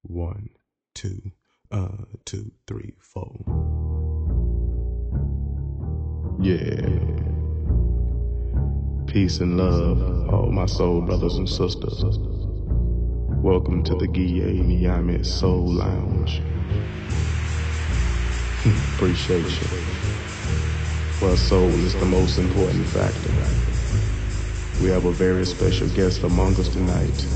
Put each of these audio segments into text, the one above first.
1, 2, 2, 3, 4. Yeah. Peace and love, all my soul brothers and sisters. Welcome to the Guille Miami Soul Lounge. Appreciate you. Well, soul is the most important factor. We have a very special guest among us tonight,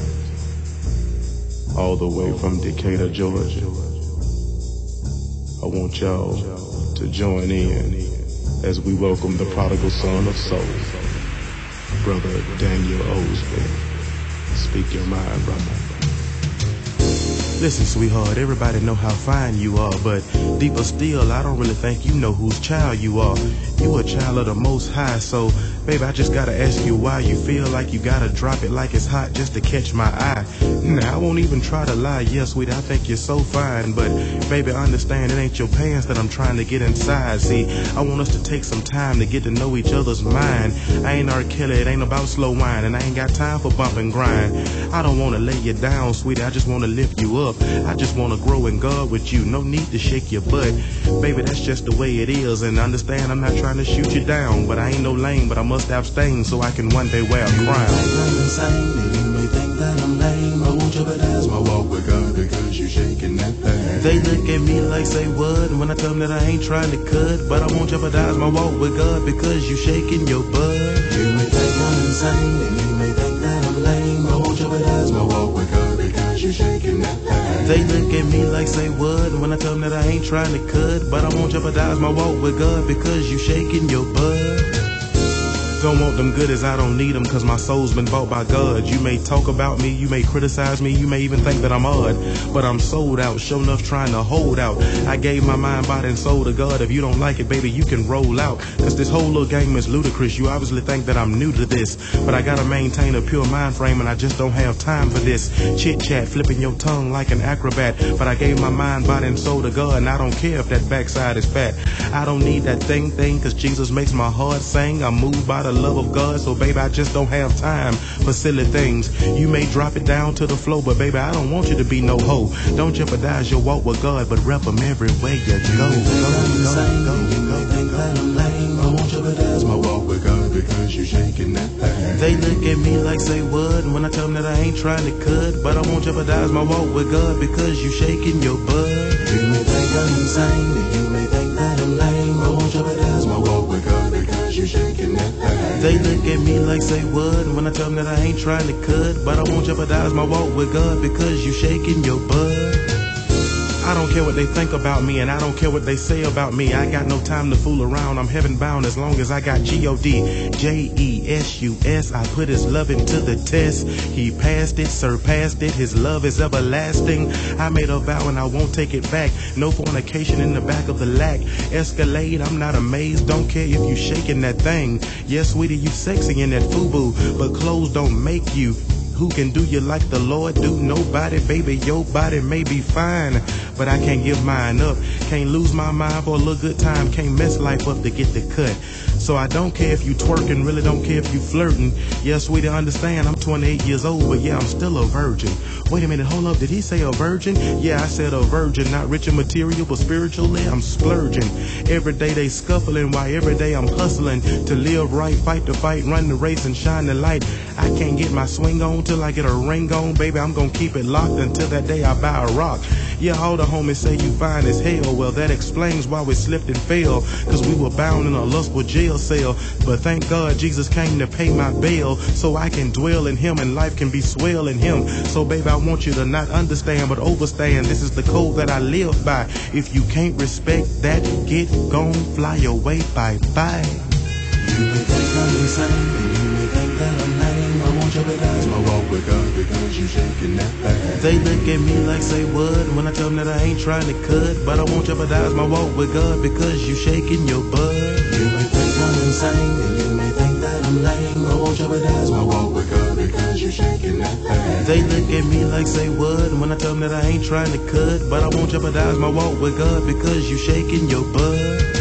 all the way from Decatur, Georgia. I want y'all to join in as we welcome the prodigal son of soul, Brother Daniel Osbie. Speak your mind, brother. Listen, sweetheart, everybody know how fine you are, but deeper still, I don't really think you know whose child you are. You a child of the Most High, so, baby, I just gotta ask you why you feel like you gotta drop it like it's hot just to catch my eye. Now, I won't even try to lie, yes, sweetie, I think you're so fine, but, baby, understand it ain't your pants that I'm trying to get inside. See, I want us to take some time to get to know each other's mind. I ain't R. Kelly, it ain't about slow wine, and I ain't got time for bump and grind. I don't wanna lay you down, sweetie, I just wanna lift you up. I just wanna grow in God with you, no need to shake your butt. Baby, that's just the way it is, and understand I'm not trying to shoot you down, but I ain't no lame, but I must abstain so I can one day wear a crown. You may think that I'm lame, I won't jeopardize my walk with God because you shaking that thing. They look at me like say what, when I tell them that I ain't trying to cut, but I won't jeopardize my walk with God because you shaking your butt. You may think I'm insane, and you may think that I'm lame, I won't jeopardize my walk with God because you shaking that thing. They look at me like say what, when I tell them that I ain't trying to cut, but I won't jeopardize my walk with God because you shaking your butt. Don't want them goodies, I don't need them, cause my soul's been bought by God. You may talk about me, you may criticize me, you may even think that I'm odd, but I'm sold out, sure enough trying to hold out. I gave my mind, body, and soul to God. If you don't like it, baby, you can roll out, cause this whole little game is ludicrous. You obviously think that I'm new to this, but I gotta maintain a pure mind frame, and I just don't have time for this chit-chat, flipping your tongue like an acrobat. But I gave my mind, body, and soul to God, and I don't care if that backside is fat. I don't need that thing, cause Jesus makes my heart sing. I'm moved by the love of God, so baby, I just don't have time for silly things. You may drop it down to the floor, but baby, I don't want you to be no hoe. Don't jeopardize your walk with God, but rep him everywhere you go. You may think that I'm lame, I won't jeopardize my walk with God because you shaking that thing. They look at me like say what, when I tell them that I ain't trying to cut, but I won't jeopardize my walk with God because you shaking your butt. You may think I'm insane, and you may think that I'm lame, I won't jeopardize my walk with God because you shaking that thing. They look at me like say what, when I tell them that I ain't trying to cut, but I won't jeopardize my walk with God because you shaking your butt. I don't care what they think about me, and I don't care what they say about me. I got no time to fool around. I'm heaven bound as long as I got G-O-D, J-E-S-U-S. I put his loving to the test. He passed it, surpassed it. His love is everlasting. I made a vow and I won't take it back. No fornication in the back of the lack. Escalade, I'm not amazed. Don't care if you shaking that thing. Yes, sweetie, you sexy in that FUBU, but clothes don't make you. Who can do you like the Lord do? Nobody, baby, your body may be fine, but I can't give mine up. Can't lose my mind for a little good time. Can't mess life up to get the cut. So I don't care if you twerking, really don't care if you flirting. Yeah, sweetie, understand, I'm 28 years old, but yeah, I'm still a virgin. Wait a minute, hold up, did he say a virgin? Yeah, I said a virgin, not rich in material, but spiritually I'm splurging. Every day they scuffling, while every day I'm hustling to live right, fight the fight, run the race and shine the light. I can't get my swing on till I get a ring on, baby, I'm gonna keep it locked until that day I buy a rock. Yeah, all the homies say you fine as hell. Well, that explains why we slipped and fell, cause we were bound in a lustful jail cell. But thank God Jesus came to pay my bail, so I can dwell in him and life can be swell in him. So baby, I want you to not understand but overstand. This is the code that I live by. If you can't respect that, get gone, fly away, bye-bye. You may think I'm insane, and you may think that I'm lame, I won't jeopardize my walk with God because you shaking that thing. They look at me like say what, when I tell them that I ain't trying to cut, but I won't jeopardize my walk with God because you shaking your butt. You may think I'm insane, and you may think that I'm lame, I won't jeopardize my walk with God because you shaking that thing. They look at me like say what, when I tell them that I ain't trying to cut, but I won't jeopardize my walk with God because you shaking your butt.